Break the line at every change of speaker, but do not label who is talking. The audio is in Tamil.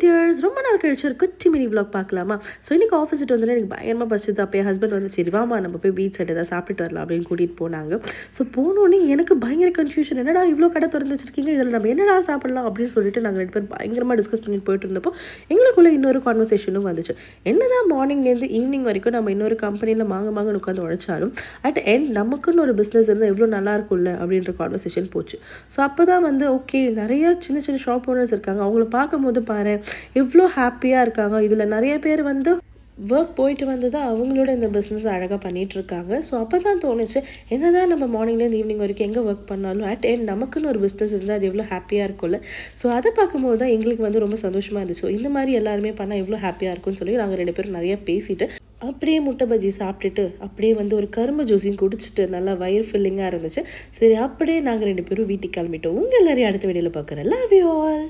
டியர்ஸ், ரொம்ப நாள் கழிச்சு ஒரு குட்டி மினி விலாக் பார்க்கலாமா? ஸோ இன்றைக்கி ஆஃபீஸ் விட்டு வந்தோடனே எனக்கு பயங்கரமாக பசிது. அப்போ என் ஹஸ்பண்ட் வந்து சரி வாமா நம்ம போய் பீச் சைடு ஏதாவது சாப்பிட்டுட்டு வரலாம் அப்படின்னு கூட்டிகிட்டு போனாங்க. ஸோ போனோடனே எனக்கு பயங்கர கன்ஃபியூஷன், என்னடா இவ்வளோ கடை திறந்து வச்சிருக்கீங்க, இதில் நம்ம என்னடா சாப்பிடலாம் அப்படின்னு சொல்லிட்டு நாங்கள் 2 பேர் பயங்கரமாக டிஸ்கஸ் பண்ணிட்டு போயிட்டு இருந்தப்போ எங்களுக்குள்ளே இன்னொரு கான்வர்சேஷனும் வந்துச்சு. என்னதான் மார்னிங்லேருந்து ஈவினிங் வரைக்கும் நம்ம இன்னொரு கம்பெனியில் மாங்கன்னு உட்காந்து உழைச்சாலும் அட் எண்ட் நமக்குன்னு ஒரு பிஸ்னஸ் இருந்தால் எவ்வளோ நல்லா இருக்கும்ல அப்படின்ற கான்வர்சேஷன் போச்சு. ஸோ அப்போ தான் வந்து ஓகே, நிறைய சின்ன சின்ன ஷாப் ஓனர்ஸ் இருக்காங்க, அவங்கள பார்க்கும்போது பாரு எவ்வளோ ஹாப்பியாக இருக்காங்க. இதில் நிறைய பேர் வந்து ஒர்க் போயிட்டு வந்து தான் அவங்களோட இந்த பிஸ்னஸ் அழகாக பண்ணிகிட்ருக்காங்க. ஸோ அப்போ தான் தோணுச்சு, என்ன தான் நம்ம மார்னிங்லேருந்து ஈவினிங் வரைக்கும் எங்கே ஒர்க் பண்ணாலும் அட் எண்ட் நமக்குன்னு ஒரு பிஸ்னஸ் இருந்தால் அது எவ்வளோ ஹாப்பியாக இருக்கும்ல. ஸோ அதை பார்க்கும்போது தான் எங்களுக்கு வந்து ரொம்ப சந்தோஷமாக இருந்துச்சு. ஸோ இந்த மாதிரி எல்லாருமே பண்ணால் எவ்வளோ ஹாப்பியாக இருக்கும்னு சொல்லி நாங்கள் 2 பேரும் நிறைய பேசிட்டு அப்படியே முட்டை பஜ்ஜி சாப்பிட்டுட்டு அப்படியே வந்து ஒரு கரும்பு ஜூஸையும் குடிச்சிட்டு நல்லா வயிறு ஃபில்லிங்காக இருந்துச்சு. சரி அப்படியே நாங்கள் 2 பேரும் வீட்டுக்கு கிளம்பிட்டோம். உங்கள் எல்லாரையும் அடுத்த வீடியோவில் பார்க்குறேன். Love you all.